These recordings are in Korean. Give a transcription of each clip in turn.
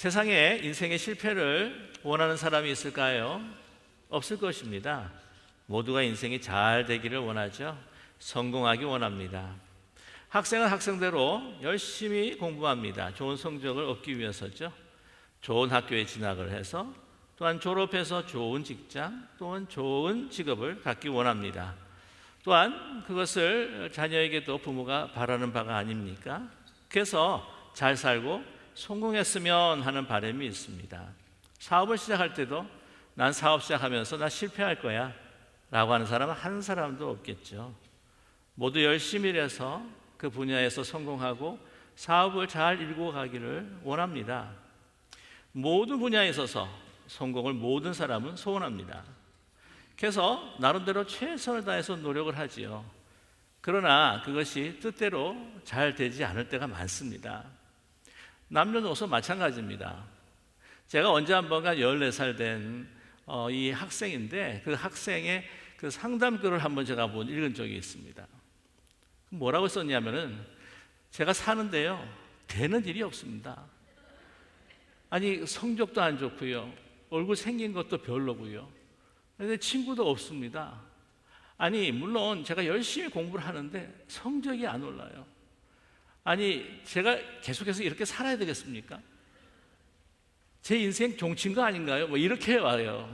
세상에 인생의 실패를 원하는 사람이 있을까요? 없을 것입니다. 모두가 인생이 잘 되기를 원하죠. 성공하기 원합니다. 학생은 학생대로 열심히 공부합니다. 좋은 성적을 얻기 위해서죠. 좋은 학교에 진학을 해서 또한 졸업해서 좋은 직장 또는 좋은 직업을 갖기 원합니다. 또한 그것을 자녀에게도 부모가 바라는 바가 아닙니까? 그래서 잘 살고 성공했으면 하는 바람이 있습니다. 사업을 시작할 때도 난 사업 시작하면서 나 실패할 거야 라고 하는 사람은 한 사람도 없겠죠. 모두 열심히 일해서 그 분야에서 성공하고 사업을 잘 이루고 가기를 원합니다. 모든 분야에 있어서 성공을 모든 사람은 소원합니다. 그래서 나름대로 최선을 다해서 노력을 하지요. 그러나 그것이 뜻대로 잘 되지 않을 때가 많습니다. 남녀노소 마찬가지입니다. 제가 언제 한번가 14살 된 이 학생인데 그 학생의 그 상담글을 한번 제가 읽은 적이 있습니다. 뭐라고 썼냐면은 제가 사는데요 되는 일이 없습니다. 아니 성적도 안 좋고요, 얼굴 생긴 것도 별로고요, 근데 친구도 없습니다. 아니 물론 제가 열심히 공부를 하는데 성적이 안 올라요. 아니 제가 계속해서 이렇게 살아야 되겠습니까? 제 인생 종친 거 아닌가요? 뭐 이렇게 와요.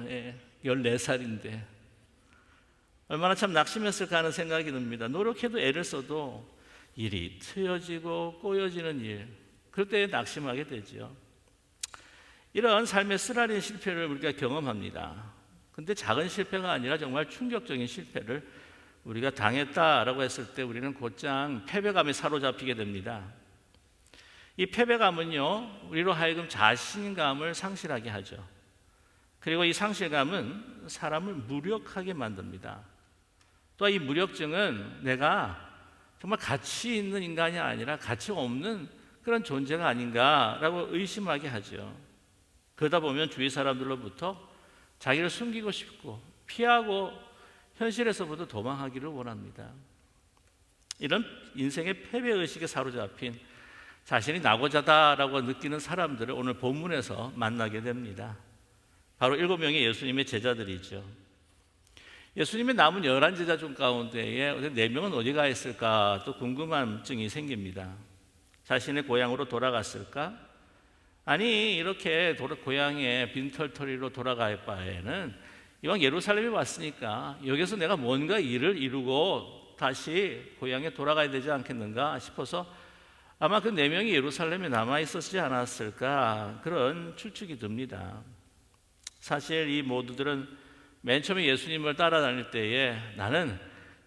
14살인데 얼마나 참 낙심했을까 하는 생각이 듭니다. 노력해도 애를 써도 일이 트여지고 꼬여지는 일, 그럴 때 낙심하게 되죠. 이런 삶의 쓰라린 실패를 우리가 경험합니다. 근데 작은 실패가 아니라 정말 충격적인 실패를 우리가 당했다라고 했을 때 우리는 곧장 패배감에 사로잡히게 됩니다. 이 패배감은요 우리로 하여금 자신감을 상실하게 하죠. 그리고 이 상실감은 사람을 무력하게 만듭니다. 또 이 무력증은 내가 정말 가치 있는 인간이 아니라 가치 없는 그런 존재가 아닌가라고 의심하게 하죠. 그러다 보면 주위 사람들로부터 자기를 숨기고 싶고 피하고 현실에서부터 도망하기를 원합니다. 이런 인생의 패배의식에 사로잡힌 자신이 낙오자다라고 느끼는 사람들을 오늘 본문에서 만나게 됩니다. 바로 7명의 예수님의 제자들이죠. 예수님의 남은 11제자 중 가운데에 4명은 어디 가 있을까 또 궁금증이 생깁니다. 자신의 고향으로 돌아갔을까? 아니 이렇게 고향에 빈털터리로 돌아갈 바에는 이왕 예루살렘에 왔으니까 여기서 내가 뭔가 일을 이루고 다시 고향에 돌아가야 되지 않겠는가 싶어서 아마 그 4명이 예루살렘에 남아있었지 않았을까 그런 추측이 듭니다. 사실 이 모두들은 맨 처음에 예수님을 따라다닐 때에 나는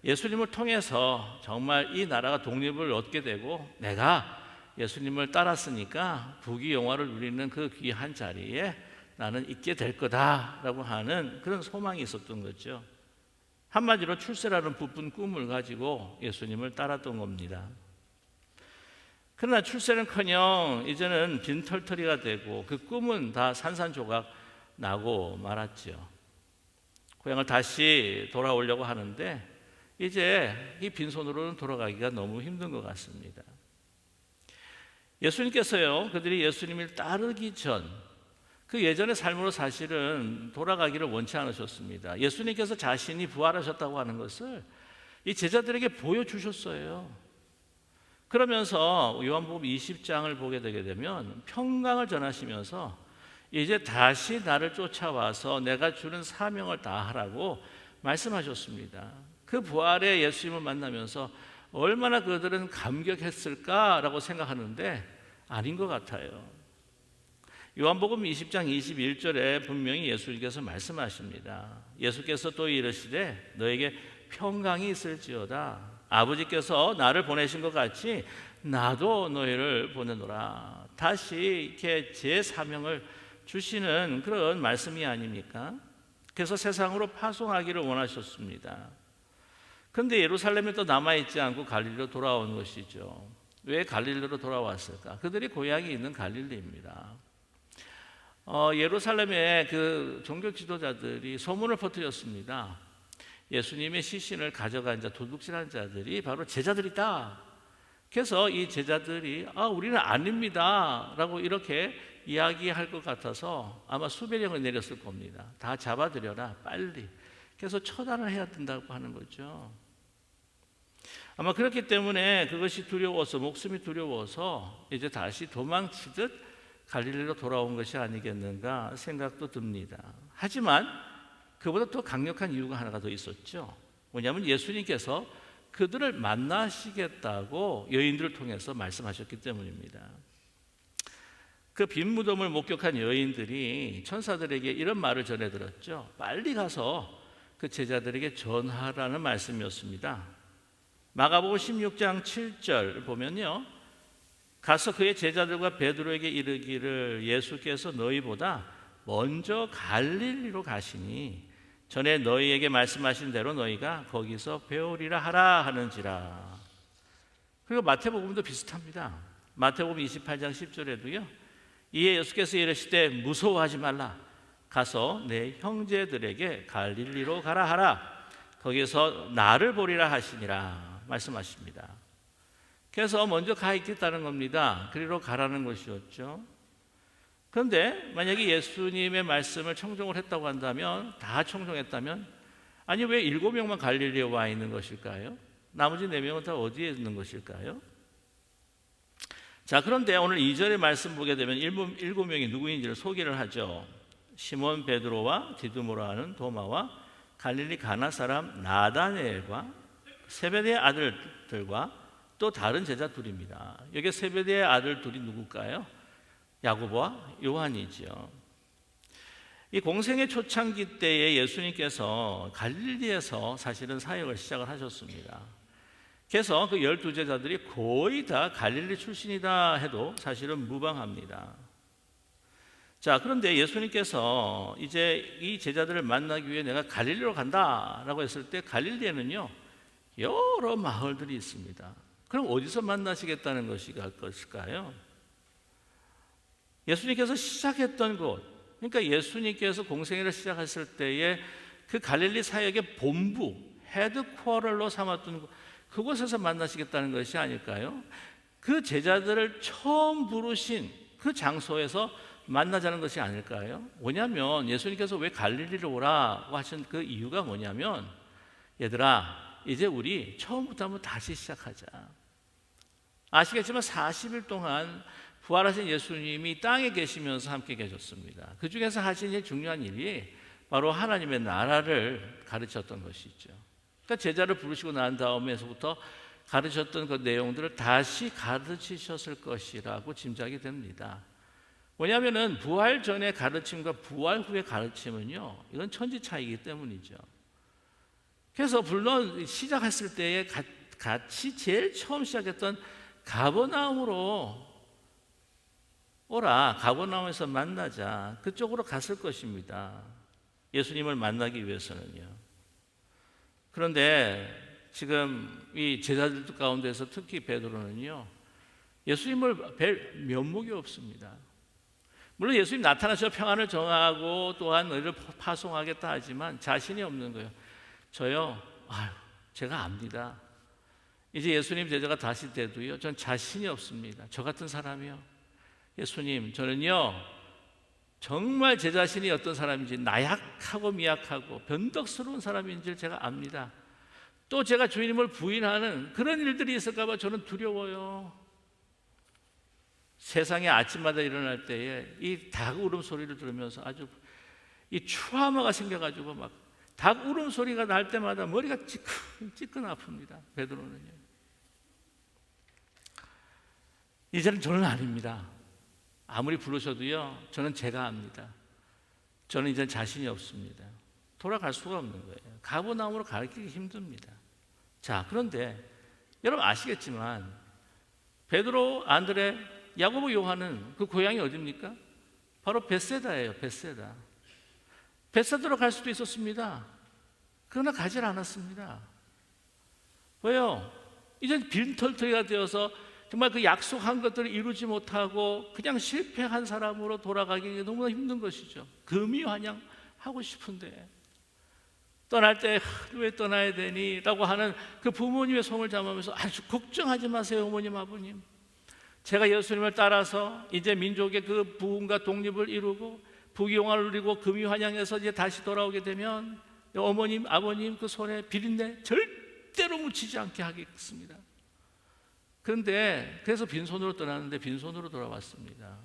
예수님을 통해서 정말 이 나라가 독립을 얻게 되고 내가 예수님을 따랐으니까 부귀영화를 누리는 그 귀한 자리에 나는 있게 될 거다라고 하는 그런 소망이 있었던 거죠. 한마디로 출세라는 부푼 꿈을 가지고 예수님을 따랐던 겁니다. 그러나 출세는커녕 이제는 빈털터리가 되고 그 꿈은 다 산산조각 나고 말았죠. 고향을 다시 돌아오려고 하는데 이제 이 빈손으로는 돌아가기가 너무 힘든 것 같습니다. 예수님께서요 그들이 예수님을 따르기 전 그 예전의 삶으로 사실은 돌아가기를 원치 않으셨습니다. 예수님께서 자신이 부활하셨다고 하는 것을 이 제자들에게 보여주셨어요. 그러면서 요한복음 20장을 보게 되게 되면 평강을 전하시면서 이제 다시 나를 쫓아와서 내가 주는 사명을 다하라고 말씀하셨습니다. 그 부활의 예수님을 만나면서 얼마나 그들은 감격했을까라고 생각하는데 아닌 것 같아요. 요한복음 20장 21절에 분명히 예수님께서 말씀하십니다. 예수께서 또 이르시되 너에게 평강이 있을지어다. 아버지께서 나를 보내신 것 같이 나도 너희를 보내노라. 다시 이렇게 제 사명을 주시는 그런 말씀이 아닙니까? 그래서 세상으로 파송하기를 원하셨습니다. 그런데 예루살렘에 또 남아있지 않고 갈릴리로 돌아온 것이죠. 왜 갈릴리로 돌아왔을까? 그들이 고향이 있는 갈릴리입니다. 예루살렘의 그 종교 지도자들이 소문을 퍼뜨렸습니다. 예수님의 시신을 가져간 자, 도둑질한 자들이 바로 제자들이다. 그래서 이 제자들이 우리는 아닙니다 라고 이렇게 이야기할 것 같아서 아마 수백 명을 내렸을 겁니다. 다 잡아들여라, 빨리. 그래서 처단을 해야 된다고 하는 거죠. 아마 그렇기 때문에 그것이 두려워서, 목숨이 두려워서 이제 다시 도망치듯 갈릴리로 돌아온 것이 아니겠는가 생각도 듭니다. 하지만 그보다 더 강력한 이유가 하나가 더 있었죠. 뭐냐면 예수님께서 그들을 만나시겠다고 여인들을 통해서 말씀하셨기 때문입니다. 그 빈 무덤을 목격한 여인들이 천사들에게 이런 말을 전해 들었죠. 빨리 가서 그 제자들에게 전하라는 말씀이었습니다. 마가복음 16장 7절 보면요, 가서 그의 제자들과 베드로에게 이르기를 예수께서 너희보다 먼저 갈릴리로 가시니 전에 너희에게 말씀하신 대로 너희가 거기서 배우리라 하라 하는지라. 그리고 마태복음도 비슷합니다. 마태복음 28장 10절에도요, 이에 예수께서 이르시되 무서워하지 말라, 가서 내 형제들에게 갈릴리로 가라 하라, 거기서 나를 보리라 하시니라 말씀하십니다. 그래서 먼저 가 있겠다는 겁니다. 그리로 가라는 것이었죠. 그런데 만약에 예수님의 말씀을 청종을 했다고 한다면, 다 청종했다면, 아니 왜 7명만 갈릴리에 와 있는 것일까요? 나머지 4명은 다 어디에 있는 것일까요? 자, 그런데 오늘 2절의 말씀 보게 되면 7명이 누구인지를 소개를 하죠. 시몬 베드로와 디두모라 하는 도마와 갈릴리 가나 사람 나다네엘과 세베대의 아들들과 또 다른 제자 둘입니다. 여기 세베대의 아들 둘이 누굴까요? 야고보와 요한이죠. 이 공생의 초창기 때에 예수님께서 갈릴리에서 사실은 사역을 시작을 하셨습니다. 그래서 그 12제자들이 거의 다 갈릴리 출신이다 해도 사실은 무방합니다. 자, 그런데 예수님께서 이제 이 제자들을 만나기 위해 내가 갈릴리로 간다라고 했을 때 갈릴리에는요 여러 마을들이 있습니다. 그럼 어디서 만나시겠다는 것일까요? 예수님께서 시작했던 곳, 그러니까 예수님께서 공생애를 시작했을 때에 그 갈릴리 사역의 본부, 헤드쿼터로 삼았던 그곳에서 만나시겠다는 것이 아닐까요? 그 제자들을 처음 부르신 그 장소에서 만나자는 것이 아닐까요? 뭐냐면 예수님께서 왜 갈릴리로 오라고 하신 그 이유가 뭐냐면, 얘들아 이제 우리 처음부터 한번 다시 시작하자. 아시겠지만 40일 동안 부활하신 예수님이 땅에 계시면서 함께 계셨습니다. 그 중에서 하신 제일 중요한 일이 바로 하나님의 나라를 가르쳤던 것이죠. 그러니까 제자를 부르시고 난 다음에서부터 가르쳤던 그 내용들을 다시 가르치셨을 것이라고 짐작이 됩니다. 뭐냐면은 부활 전의 가르침과 부활 후의 가르침은요, 이건 천지 차이기 때문이죠. 그래서 물론 시작했을 때에 같이 제일 처음 시작했던 가버나움으로 오라, 가버나움에서 만나자, 그쪽으로 갔을 것입니다. 예수님을 만나기 위해서는요. 그런데 지금 이 제자들 가운데서 특히 베드로는요, 예수님을 뵐 면목이 없습니다. 물론 예수님 나타나셔 평안을 정하고 또한 너희를 파송하겠다 하지만 자신이 없는 거예요. 저요, 제가 압니다. 이제 예수님 제자가 다시 돼도요, 전 자신이 없습니다. 저 같은 사람이요, 예수님, 저는요 정말 제 자신이 어떤 사람인지, 나약하고 미약하고 변덕스러운 사람인지 제가 압니다. 또 제가 주님을 부인하는 그런 일들이 있을까 봐 저는 두려워요. 세상에 아침마다 일어날 때에 이 닭 울음소리를 들으면서 아주 이 트라우마가 생겨가지고 막 닭 울음소리가 날 때마다 머리가 찌끈 아픕니다. 베드로는요. 이제는 저는 아닙니다. 아무리 부르셔도요, 저는 제가 압니다. 저는 이제 자신이 없습니다. 돌아갈 수가 없는 거예요. 가버나움으로 가르치기 힘듭니다. 자, 그런데 여러분 아시겠지만 베드로, 안드레, 야고보, 요한은 그 고향이 어디입니까? 바로 벳세다예요. 벳세다. 벳세다로 갈 수도 있었습니다. 그러나 가질 않았습니다. 왜요? 이제 빈털터리가 되어서 정말 그 약속한 것들을 이루지 못하고 그냥 실패한 사람으로 돌아가기 너무나 힘든 것이죠. 금이환영하고 싶은데 떠날 때 왜 떠나야 되니? 라고 하는 그 부모님의 손을 잡으면서 아주 걱정하지 마세요, 어머님, 아버님. 제가 예수님을 따라서 이제 민족의 그 부흥과 독립을 이루고 부귀영화를 누리고 금유환영해서 이제 다시 돌아오게 되면 어머님, 아버님 그 손에 비린내 절대로 묻히지 않게 하겠습니다. 그런데 그래서 빈손으로 떠났는데 빈손으로 돌아왔습니다.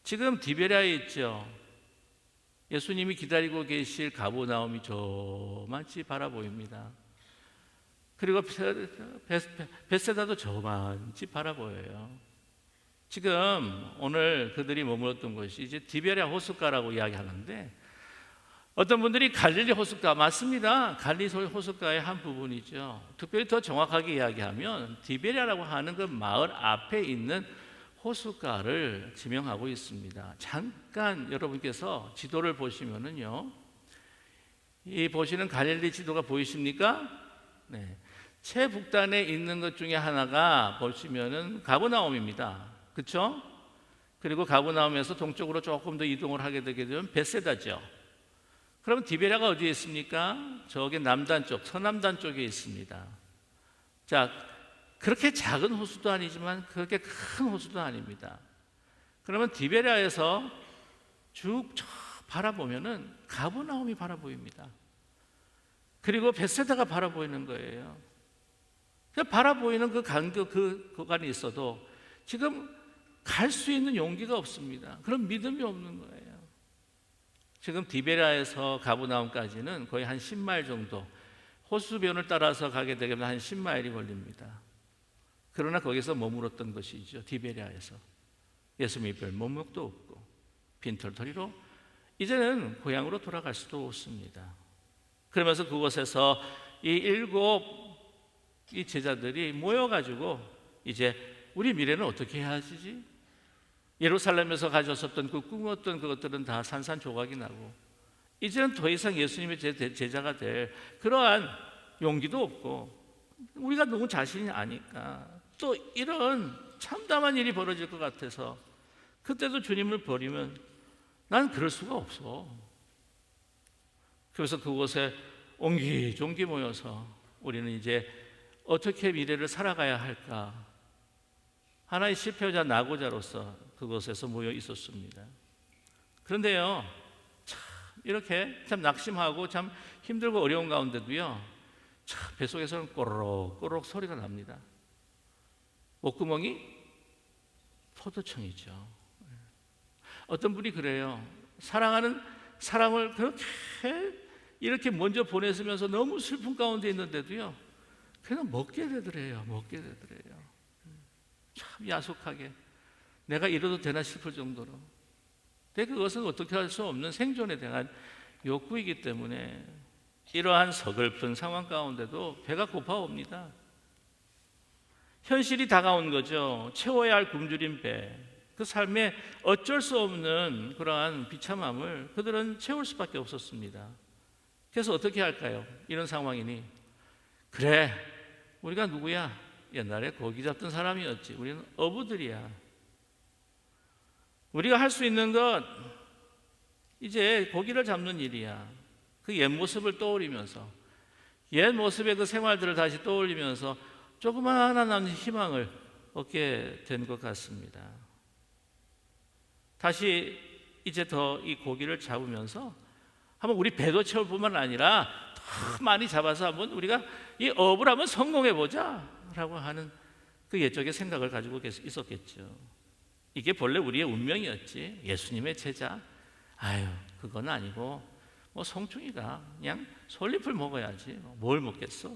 지금 디베랴에 있죠. 예수님이 기다리고 계실 가버나움이 저만치 바라 보입니다. 그리고 벳세다도 저만치 바라 보여요. 지금 오늘 그들이 머물렀던 곳이 이제 디베랴 호숫가라고 이야기하는데, 어떤 분들이 갈릴리 호숫가 맞습니다. 갈릴리 호숫가의 한 부분이죠. 특별히 더 정확하게 이야기하면 디베랴라고 하는 그 마을 앞에 있는 호숫가를 지명하고 있습니다. 잠깐 여러분께서 지도를 보시면은요, 이 보시는 갈릴리 지도가 보이십니까? 네. 최북단에 있는 것 중에 하나가 보시면은 가버나움입니다. 그렇죠? 그리고 가버나움에서 동쪽으로 조금 더 이동을 하게 되게 되면 벳세다죠. 그럼 디베랴가 어디에 있습니까? 저기 남단 쪽, 서남단 쪽에 있습니다. 자, 그렇게 작은 호수도 아니지만 그렇게 큰 호수도 아닙니다. 그러면 디베랴에서 쭉 바라보면은 가버나움이 바라 보입니다. 그리고 벳세다가 바라 보이는 거예요. 바라 보이는 그 간격, 그 구간이 있어도 지금 갈 수 있는 용기가 없습니다. 그런 믿음이 없는 거예요. 지금 디베랴에서 가버나움까지는 거의 한 10마일 정도, 호수변을 따라서 가게 되면 한 10마일이 걸립니다. 그러나 거기서 머물렀던 것이죠. 디베랴에서 예수님이 별 면목도 없고 빈털터리로 이제는 고향으로 돌아갈 수도 없습니다. 그러면서 그곳에서 이 제자들이 모여가지고 이제 우리 미래는 어떻게 해야 하지? 예루살렘에서 가졌었던 그 꿈었던 그것들은 다 산산조각이 나고 이제는 더 이상 예수님의 제자가 될 그러한 용기도 없고 우리가 너무 자신이 아니까 또 이런 참담한 일이 벌어질 것 같아서 그때도 주님을 버리면 난 그럴 수가 없어. 그래서 그곳에 옹기종기 모여서 우리는 이제 어떻게 미래를 살아가야 할까, 하나의 실패자 나고자로서 그곳에서 모여 있었습니다. 그런데요, 참 이렇게 참 낙심하고 참 힘들고 어려운 가운데도요, 참 뱃속에서는 꼬르륵 소리가 납니다. 목구멍이 포도청이죠. 어떤 분이 그래요. 사랑하는 사람을 그렇게 이렇게 먼저 보냈으면서 너무 슬픈 가운데 있는데도요, 그냥 먹게 되더래요. 참 야속하게 내가 이러도 되나 싶을 정도로. 근데 그것은 어떻게 할 수 없는 생존에 대한 욕구이기 때문에 이러한 서글픈 상황 가운데도 배가 고파옵니다. 현실이 다가온 거죠. 채워야 할 굶주린 배, 그 삶에 어쩔 수 없는 그러한 비참함을 그들은 채울 수밖에 없었습니다. 그래서 어떻게 할까요? 이런 상황이니, 그래, 우리가 누구야? 옛날에 고기 잡던 사람이었지. 우리는 어부들이야. 우리가 할 수 있는 것 이제 고기를 잡는 일이야. 그 옛 모습을 떠올리면서, 옛 모습의 그 생활들을 다시 떠올리면서 조그마한 남은 희망을 얻게 된 것 같습니다. 다시 이제 더 이 고기를 잡으면서 한번 우리 배도 채울 뿐만 아니라 더 많이 잡아서 한번 우리가 이 업을 한번 성공해 보자 라고 하는 그 옛적의 생각을 가지고 있었겠죠. 이게 본래 우리의 운명이었지. 예수님의 제자, 아유 그건 아니고 뭐 송충이가 그냥 솔잎을 먹어야지 뭘 먹겠어.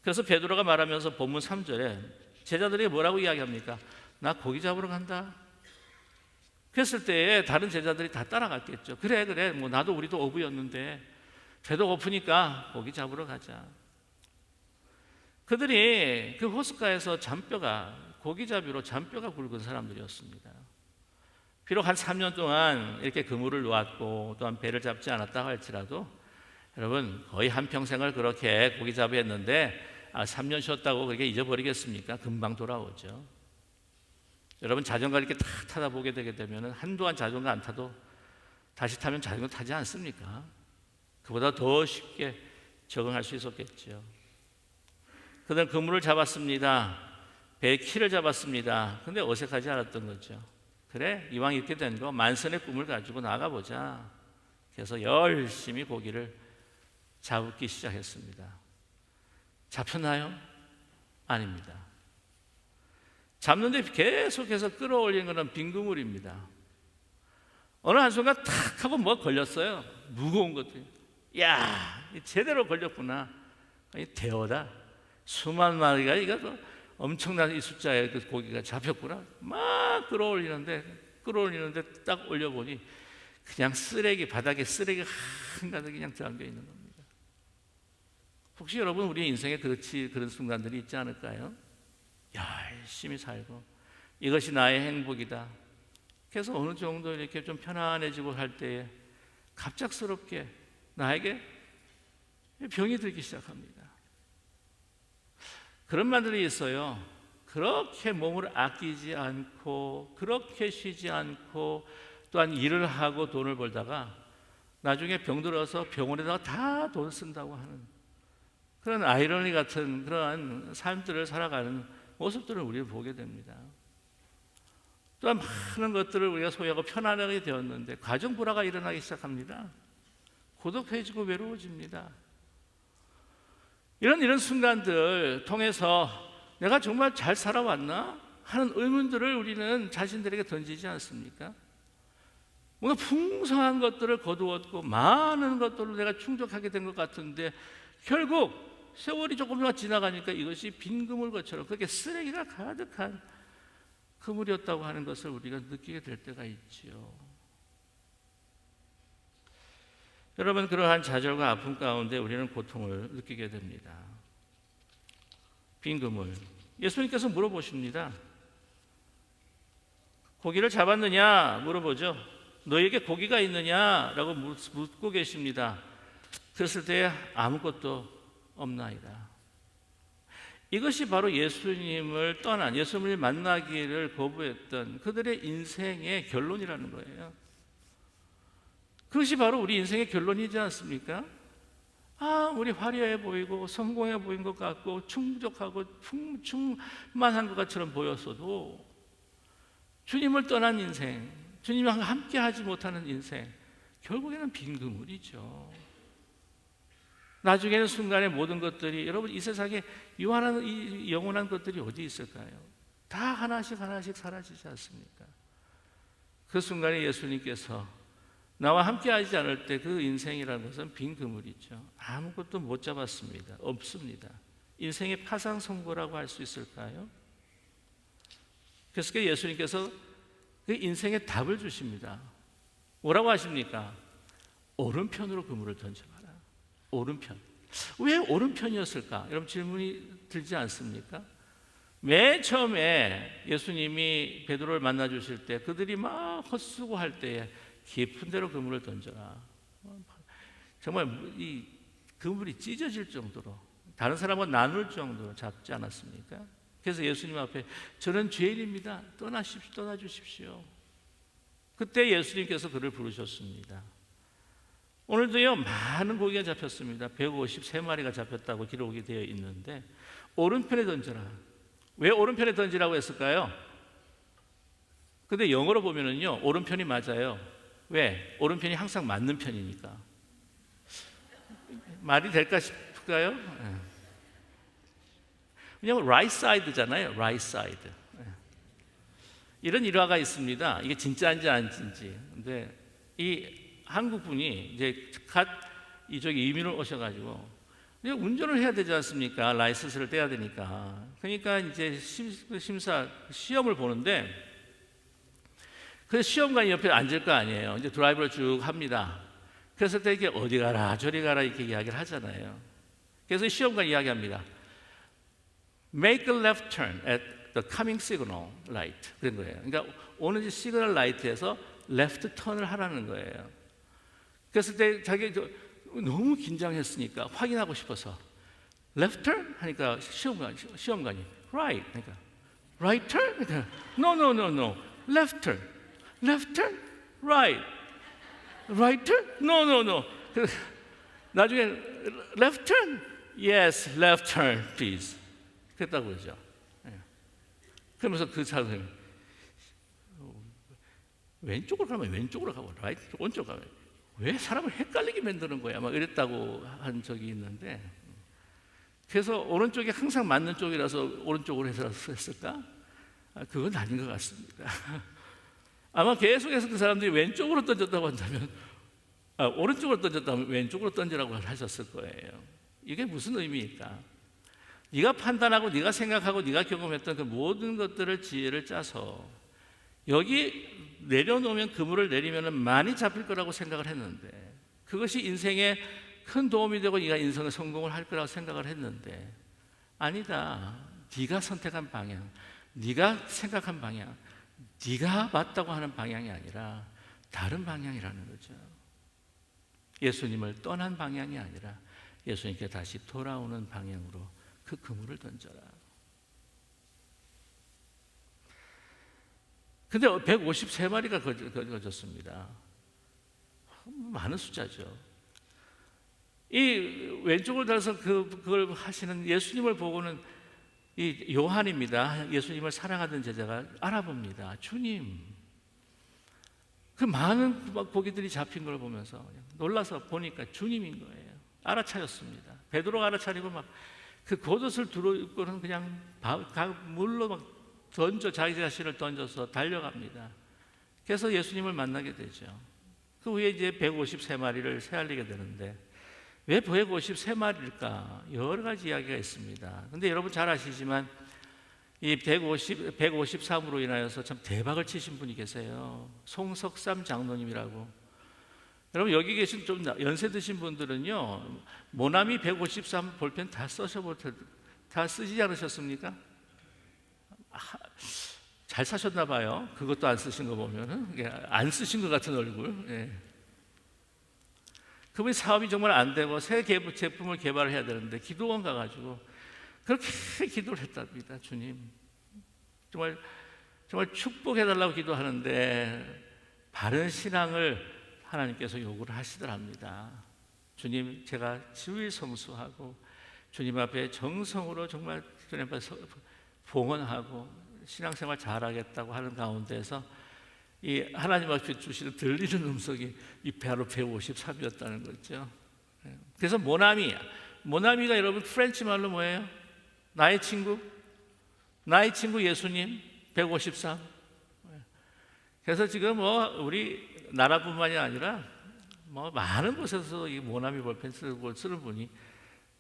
그래서 베드로가 말하면서 본문 3절에 제자들이 뭐라고 이야기합니까? 나 고기 잡으러 간다. 그랬을 때에 다른 제자들이 다 따라갔겠죠. 그래 뭐 나도 우리도 어부였는데 배도 고프니까 고기 잡으러 가자. 그들이 그 호숫가에서 고기잡이로 잔뼈가 굵은 사람들이었습니다. 비록 한 3년 동안 이렇게 그물을 놓았고 또한 배를 잡지 않았다 할지라도 여러분 거의 한평생을 그렇게 고기잡이 했는데 3년 쉬었다고 그렇게 잊어버리겠습니까? 금방 돌아오죠. 여러분 자전거 이렇게 탁 타다 보게 되게 되면 한동안 자전거 안 타도 다시 타면 자전거 타지 않습니까? 그보다 더 쉽게 적응할 수 있었겠죠. 그들은 그물을 잡았습니다. 배의 키를 잡았습니다. 근데 어색하지 않았던 거죠. 그래, 이왕 이렇게 된 거 만선의 꿈을 가지고 나가보자. 그래서 열심히 고기를 잡기 시작했습니다. 잡혔나요? 아닙니다. 잡는데 계속해서 끌어올리는 것은 빈 그물입니다. 어느 한순간 탁 하고 뭐 걸렸어요. 무거운 것들이. 야, 제대로 걸렸구나. 대어다. 수만 마리가 이거 엄청난 이 숫자의 그 고기가 잡혔구나. 막 끌어올리는데 딱 올려보니 그냥 쓰레기, 바닥에 쓰레기가 한가득 그냥 담겨 있는 겁니다. 혹시 여러분 우리 인생에 그런 순간들이 있지 않을까요? 열심히 살고 이것이 나의 행복이다. 그래서 어느 정도 이렇게 좀 편안해지고 할 때에 갑작스럽게 나에게 병이 들기 시작합니다. 그런 말들이 있어요. 그렇게 몸을 아끼지 않고 그렇게 쉬지 않고 또한 일을 하고 돈을 벌다가 나중에 병들어서 병원에다가 다 돈 쓴다고 하는 그런 아이러니 같은 그러한 삶들을 살아가는 모습들을 우리는 보게 됩니다. 또한 많은 것들을 우리가 소유하고 편안하게 되었는데 가정 불화가 일어나기 시작합니다. 고독해지고 외로워집니다. 이런 순간들 통해서 내가 정말 잘 살아왔나 하는 의문들을 우리는 자신들에게 던지지 않습니까? 뭔가 풍성한 것들을 거두었고 많은 것들을 내가 충족하게 된 것 같은데 결국 세월이 조금만 지나가니까 이것이 빈 그물 것처럼 그렇게 쓰레기가 가득한 그물이었다고 하는 것을 우리가 느끼게 될 때가 있지요. 여러분, 그러한 좌절과 아픔 가운데 우리는 고통을 느끼게 됩니다. 빈 그물. 예수님께서 물어보십니다. 고기를 잡았느냐 물어보죠. 너에게 고기가 있느냐라고 묻고 계십니다. 그랬을 때 아무것도 없나이다. 이것이 바로 예수님을 떠난, 예수님을 만나기를 거부했던 그들의 인생의 결론이라는 거예요. 그것이 바로 우리 인생의 결론이지 않습니까? 우리 화려해 보이고 성공해 보인 것 같고 충족하고 충만한 것 것처럼 보였어도 주님을 떠난 인생, 주님과 함께 하지 못하는 인생, 결국에는 빈 그물이죠. 나중에는 순간에 모든 것들이, 여러분 이 세상에 유한한 이 영원한 것들이 어디 있을까요? 다 하나씩 사라지지 않습니까? 그 순간에 예수님께서 나와 함께 하지 않을 때 그 인생이라는 것은 빈 그물이죠. 아무것도 못 잡았습니다. 없습니다. 인생의 파상 선고라고 할 수 있을까요? 그래서 예수님께서 그 인생의 답을 주십니다. 뭐라고 하십니까? 오른편으로 그물을 던져봐라. 오른편. 왜 오른편이었을까? 여러분 질문이 들지 않습니까? 맨 처음에 예수님이 베드로를 만나 주실 때 그들이 막 헛수고할 때에 깊은 데로 그물을 던져라. 정말 이 그물이 찢어질 정도로 다른 사람과 나눌 정도로 잡지 않았습니까? 그래서 예수님 앞에 저는 죄인입니다. 떠나주십시오. 그때 예수님께서 그를 부르셨습니다. 오늘도요 많은 고기가 잡혔습니다. 153마리가 잡혔다고 기록이 되어 있는데 오른편에 던져라. 왜 오른편에 던지라고 했을까요? 근데 영어로 보면은요 오른편이 맞아요. 왜? 오른편이 항상 맞는 편이니까. 말이 될까 싶을까요? 왜냐하면 right side잖아요. right side. 이런 일화가 있습니다. 이게 진짜인지 아닌지. 근데 이 한국 분이 이제 갓 이쪽에 이민을 오셔가지고 운전을 해야 되지 않습니까? 라이선스를 떼야 되니까. 그러니까 이제 시험을 보는데 그 시험관이 옆에 앉을 거 아니에요. 이제 드라이브를 쭉 합니다. 그래서 때 이게 어디 가라 저리 가라 이렇게 이야기를 하잖아요. 그래서 시험관 이야기합니다. Make a left turn at the coming signal light. 그런 거예요. 그러니까 오는 시그널 라이트에서 레프트 턴을 하라는 거예요. 그래서 때 자기 너무 긴장했으니까 확인하고 싶어서 left turn 하니까 시험관이 right. 그러니까 right turn? 그러니까 no. left turn. left turn? right. right turn? no. 나중에 left turn? yes, left turn, please. 그랬다고 그러죠. 그러면서 그 사람이 왼쪽으로 가면 왼쪽으로 가고 오른쪽으로 가면 왜 사람을 헷갈리게 만드는 거야? 막 이랬다고 한 적이 있는데, 그래서 오른쪽이 항상 맞는 쪽이라서 오른쪽으로 해서 했을까? 그건 아닌 것 같습니다. 아마 계속해서 그 사람들이 왼쪽으로 던졌다고 한다면, 오른쪽으로 던졌다면 왼쪽으로 던지라고 하셨을 거예요. 이게 무슨 의미일까? 네가 판단하고 네가 생각하고 네가 경험했던 그 모든 것들을 지혜를 짜서 여기 내려놓으면 그물을 내리면 많이 잡힐 거라고 생각을 했는데, 그것이 인생에 큰 도움이 되고 네가 인생의 성공을 할 거라고 생각을 했는데, 아니다. 네가 선택한 방향, 네가 생각한 방향, 네가 맞다고 하는 방향이 아니라 다른 방향이라는 거죠. 예수님을 떠난 방향이 아니라 예수님께 다시 돌아오는 방향으로 그 그물을 던져라. 근데 153마리가 거졌습니다. 많은 숫자죠. 이 왼쪽을 달아서 그걸 하시는 예수님을 보고는 이 요한입니다. 예수님을 사랑하던 제자가 알아봅니다. 주님. 그 많은 고기들이 잡힌 걸 보면서 놀라서 보니까 주님인 거예요. 알아차렸습니다. 베드로가 알아차리고 막 그 겉옷을 두르고는 그냥 물로 막 자기 자신을 던져서 달려갑니다. 그래서 예수님을 만나게 되죠. 그 후에 이제 153마리를 새알리게 되는데, 왜 153마리일까? 여러 가지 이야기가 있습니다. 근데 여러분 잘 아시지만 이 153으로 인하여서 참 대박을 치신 분이 계세요. 송석삼 장로님이라고. 여러분 여기 계신 좀 연세 드신 분들은요, 모나미 153 볼펜 다 쓰지 않으셨습니까? 잘 사셨나 봐요. 그것도 안 쓰신 거 보면은 안 쓰신 것 같은 얼굴. 예. 그분이 사업이 정말 안 되고 새 제품을 개발해야 되는데 기도원 가가지고 그렇게 기도를 했답니다. 주님, 정말 축복해달라고 기도하는데 바른 신앙을 하나님께서 요구를 하시더랍니다. 주님, 제가 지위 성수하고 주님 앞에 정성으로 정말 주님 앞에 봉헌하고 신앙생활 잘하겠다고 하는 가운데서 이 하나님 앞에 주시는 들리는 음성이 이 바로 153이었다는 거죠. 그래서 모나미가 여러분 프렌치 말로 뭐예요? 나의 친구 예수님 153. 그래서 지금 우리 나라뿐만이 아니라 많은 곳에서 이 모나미 볼펜 쓰는 분이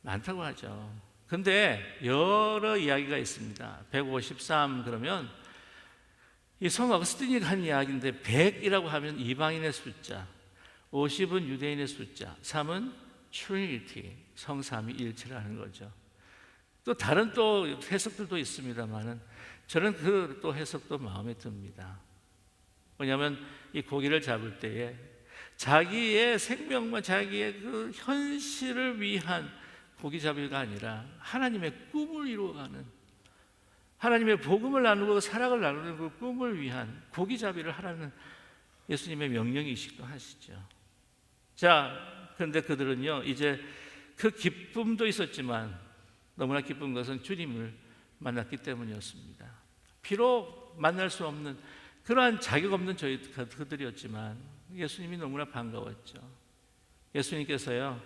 많다고 하죠. 근데 여러 이야기가 있습니다. 153 그러면 이 성 어거스틴이 한 이야기인데, 100이라고 하면 이방인의 숫자, 50은 유대인의 숫자, 3은 트리니티, 성삼위 일체라는 거죠. 또 다른 또 해석들도 있습니다만은 저는 그 또 해석도 마음에 듭니다. 왜냐하면 이 고기를 잡을 때에 자기의 생명과 자기의 그 현실을 위한 고기잡이가 아니라 하나님의 꿈을 이루어가는, 하나님의 복음을 나누고 사랑을 나누는 그 꿈을 위한 고기잡이를 하라는 예수님의 명령이시기도 하시죠. 자, 그런데 그들은요, 이제 그 기쁨도 있었지만 너무나 기쁜 것은 주님을 만났기 때문이었습니다. 비록 만날 수 없는 그러한 자격 없는 그들이었지만 예수님이 너무나 반가웠죠. 예수님께서요,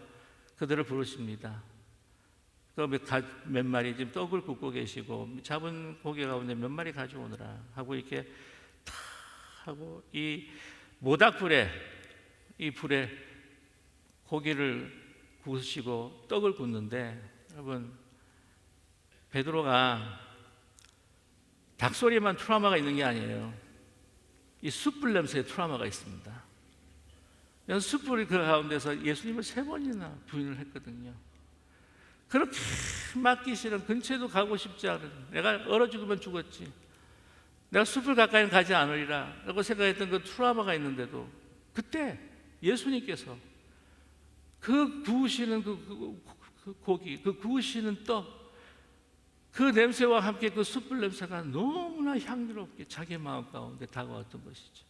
그들을 부르십니다. 몇 마리 지금 떡을 굽고 계시고 잡은 고기 가운데 몇 마리 가져오느라 하고 이렇게 탁 하고 이 모닥불에, 이 불에 고기를 구우시고 떡을 굽는데, 여러분 베드로가 닭소리에만 트라우마가 있는 게 아니에요. 이 숯불 냄새에 트라우마가 있습니다. 숯불이 그 가운데서 예수님을 3번이나 부인을 했거든요. 그렇게 맞기 싫은, 근처에도 가고 싶지 않은, 내가 얼어 죽으면 죽었지, 내가 숲을 가까이 가지 않으리라 라고 생각했던 그 트라우마가 있는데도 그때 예수님께서 그 구우시는 그 고기, 그 구우시는 떡, 그 냄새와 함께 그 숯불 냄새가 너무나 향기롭게 자기의 마음 가운데 다가왔던 것이죠.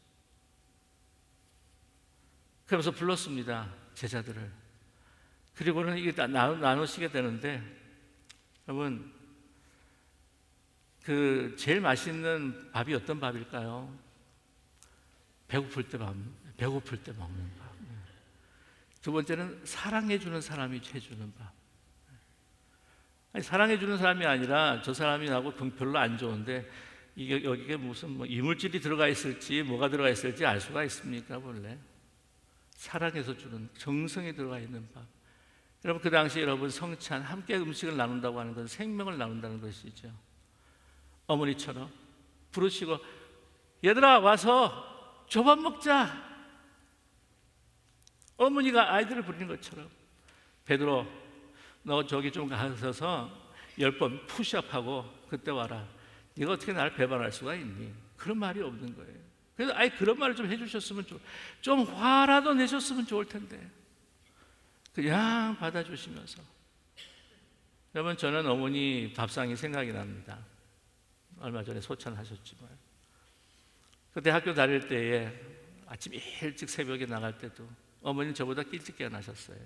그러면서 불렀습니다, 제자들을. 그리고는 이게 나누시게 되는데, 여러분 그 제일 맛있는 밥이 어떤 밥일까요? 배고플 때 먹는 밥. 두 번째는 사랑해주는 사람이 해주는 밥. 아니, 사랑해주는 사람이 아니라 저 사람이 나하고 별로 안 좋은데 이게 여기에 무슨 뭐 이물질이 들어가 있을지 뭐가 들어가 있을지 알 수가 있습니까? 원래 사랑해서 주는 정성이 들어가 있는 밥. 여러분, 그 당시 여러분 성찬 함께 음식을 나눈다고 하는 건 생명을 나눈다는 것이죠. 어머니처럼 부르시고 얘들아 와서 조밥 먹자. 어머니가 아이들을 부르는 것처럼 베드로 너 저기 좀 가서 10번 푸시업하고 그때 와라. 네가 어떻게 나를 배반할 수가 있니? 그런 말이 없는 거예요. 그래서 그런 말을 좀 해주셨으면 좀 화라도 내셨으면 좋을 텐데 그냥 받아주시면서. 여러분, 저는 어머니 밥상이 생각이 납니다. 얼마 전에 소찬하셨지만 그때 학교 다닐 때에 아침 일찍 새벽에 나갈 때도 어머니는 저보다 일찍 깨어나셨어요.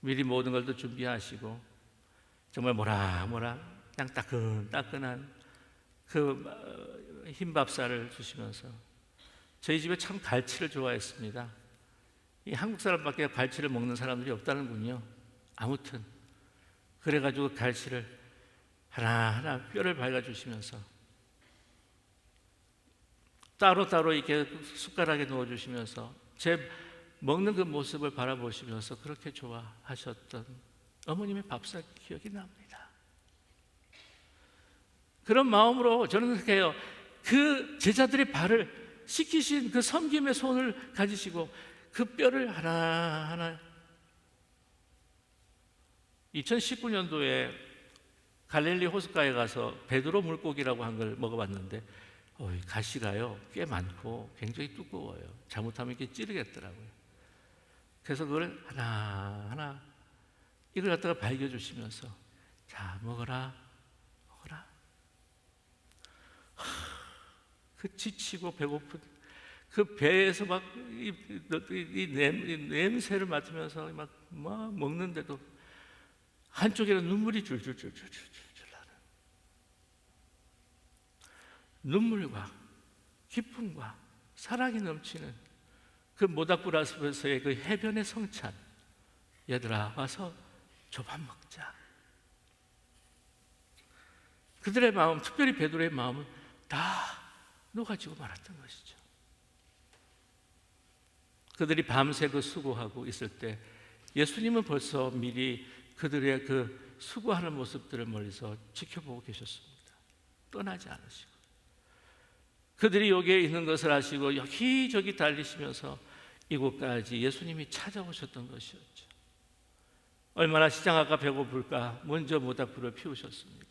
미리 모든 걸 또 준비하시고 정말 모락모락 그냥 따끈따끈한 그 흰밥살을 주시면서 저희 집에 참 갈치를 좋아했습니다. 이 한국 사람밖에 갈치를 먹는 사람들이 없다는군요. 아무튼 그래가지고 갈치를 하나하나 뼈를 밝아주시면서 따로따로 이렇게 숟가락에 넣어주시면서 제 먹는 그 모습을 바라보시면서 그렇게 좋아하셨던 어머님의 밥상 기억이 납니다. 그런 마음으로 저는 그렇게 해요. 그 제자들의 발을 씻기신 그 섬김의 손을 가지시고 그 뼈를 하나하나 2019년도에 갈릴리 호숫가에 가서 베드로 물고기라고 한 걸 먹어봤는데 가시가요 꽤 많고 굉장히 두꺼워요. 잘못하면 이렇게 찌르겠더라고요. 그래서 그걸 하나하나 이걸 갖다가 밝혀주시면서 자 먹어라 그 지치고 배고픈 그 배에서 막 이 냄새를 맡으면서 막 먹는데도 한쪽에는 눈물이 줄줄줄줄줄 나는 눈물과 기쁨과 사랑이 넘치는 그 모닥불앞에서의 그 해변의 성찬. 얘들아 와서 조밥 먹자. 그들의 마음, 특별히 베드로의 마음은 다 녹아지고 말았던 것이죠. 그들이 밤새 그 수고하고 있을 때 예수님은 벌써 미리 그들의 그 수고하는 모습들을 멀리서 지켜보고 계셨습니다. 떠나지 않으시고 그들이 여기에 있는 것을 아시고 여기저기 달리시면서 이곳까지 예수님이 찾아오셨던 것이었죠. 얼마나 시장아가 배고플까 먼저 모닥불을 피우셨습니다.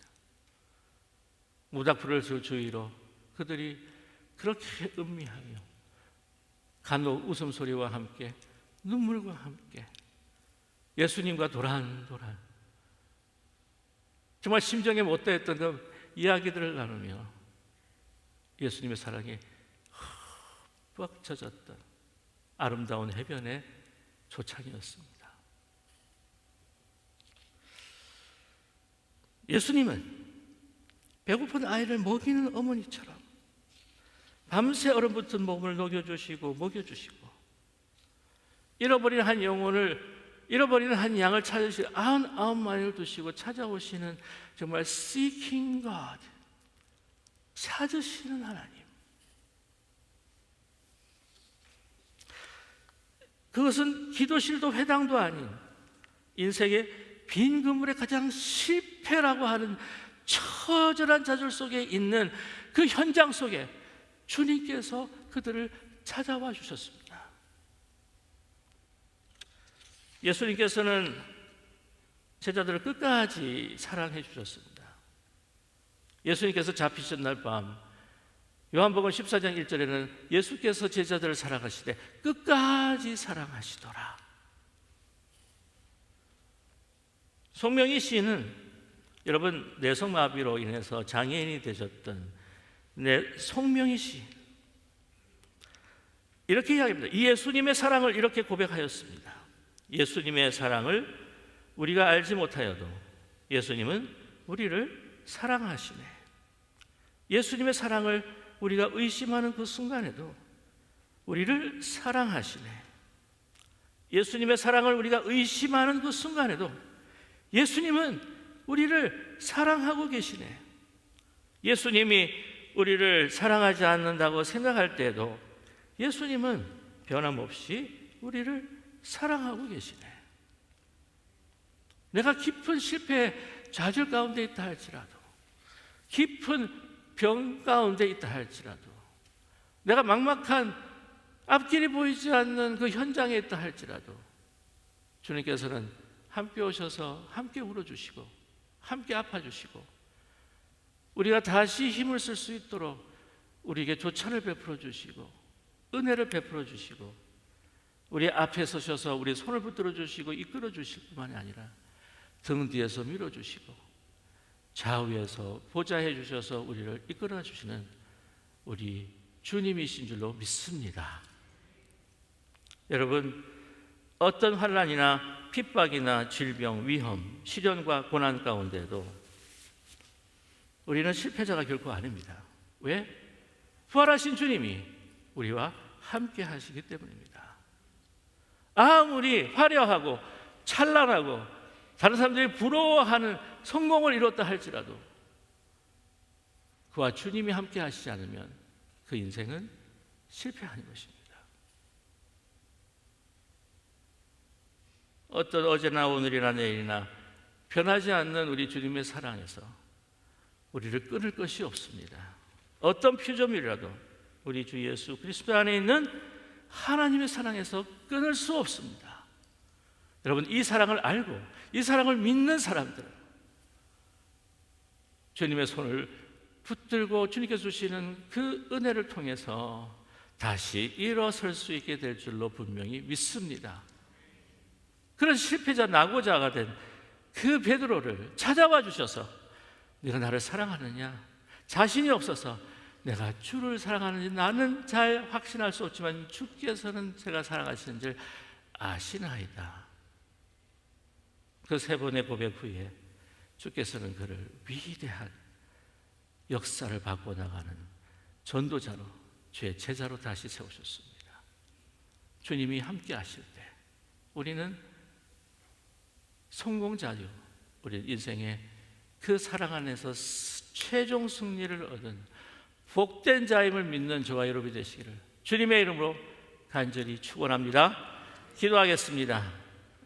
모닥불을 주위로 그들이 그렇게 음미하며 간혹 웃음소리와 함께 눈물과 함께 예수님과 도란도란 정말 심정에 못다했던 그 이야기들을 나누며 예수님의 사랑에 흠뻑 젖었던 아름다운 해변의 조창이었습니다. 예수님은 배고픈 아이를 먹이는 어머니처럼 밤새 얼어붙은 몸을 녹여주시고 먹여주시고 잃어버린 한 영혼을 잃어버리는 한 양을 찾으시고 99마리를 두시고 찾아오시는 정말 seeking God, 찾으시는 하나님. 그것은 기도실도 회당도 아닌 인생의 빈 그물의 가장 실패라고 하는 처절한 좌절 속에 있는 그 현장 속에 주님께서 그들을 찾아와 주셨습니다. 예수님께서는 제자들을 끝까지 사랑해 주셨습니다. 예수님께서 잡히신 날 밤 요한복음 14장 1절에는 예수께서 제자들을 사랑하시되 끝까지 사랑하시더라. 송명희 씨는 여러분 뇌성마비로 인해서 장애인이 되셨던 송명희 씨 이렇게 이야기합니다. 이 예수님의 사랑을 이렇게 고백하였습니다. 예수님의 사랑을 우리가 알지 못하여도 예수님은 우리를 사랑하시네. 예수님의 사랑을 우리가 의심하는 그 순간에도 우리를 사랑하시네. 예수님의 사랑을 우리가 의심하는 그 순간에도 예수님은 우리를 사랑하고 계시네. 예수님이 우리를 사랑하지 않는다고 생각할 때에도 예수님은 변함없이 우리를 사랑하고 계시네. 내가 깊은 실패, 좌절 가운데 있다 할지라도, 깊은 병 가운데 있다 할지라도, 내가 막막한 앞길이 보이지 않는 그 현장에 있다 할지라도 주님께서는 함께 오셔서 함께 울어주시고 함께 아파주시고 우리가 다시 힘을 쓸 수 있도록 우리에게 조찬을 베풀어 주시고 은혜를 베풀어 주시고 우리 앞에 서셔서 우리 손을 붙들어 주시고 이끌어 주실 뿐만이 아니라 등 뒤에서 밀어 주시고 좌우에서 보좌해 주셔서 우리를 이끌어 주시는 우리 주님이신 줄로 믿습니다. 여러분, 어떤 환난이나 핍박이나 질병, 위험, 시련과 고난 가운데도 우리는 실패자가 결코 아닙니다. 왜? 부활하신 주님이 우리와 함께 하시기 때문입니다. 아무리 화려하고 찬란하고 다른 사람들이 부러워하는 성공을 이뤘다 할지라도 그와 주님이 함께 하시지 않으면 그 인생은 실패하는 것입니다. 어떤 어제나 오늘이나 내일이나 변하지 않는 우리 주님의 사랑에서 우리를 끊을 것이 없습니다. 어떤 피조물이라도 우리 주 예수 그리스도 안에 있는 하나님의 사랑에서 끊을 수 없습니다. 여러분, 이 사랑을 알고 이 사랑을 믿는 사람들, 주님의 손을 붙들고 주님께서 주시는 그 은혜를 통해서 다시 일어설 수 있게 될 줄로 분명히 믿습니다. 그런 실패자 낙오자가 된 그 베드로를 찾아와 주셔서 네가 나를 사랑하느냐? 자신이 없어서 내가 주를 사랑하는지 나는 잘 확신할 수 없지만 주께서는 제가 사랑하시는 줄 아시나이다. 그 세 번의 고백 후에 주께서는 그를 위대한 역사를 바꿔나가는 전도자로, 주의 제자로 다시 세우셨습니다. 주님이 함께 하실 때 우리는 성공자요, 우리 인생의 그 사랑 안에서 최종 승리를 얻은 복된 자임을 믿는 저와 여러분이 되시기를 주님의 이름으로 간절히 축원합니다. 기도하겠습니다.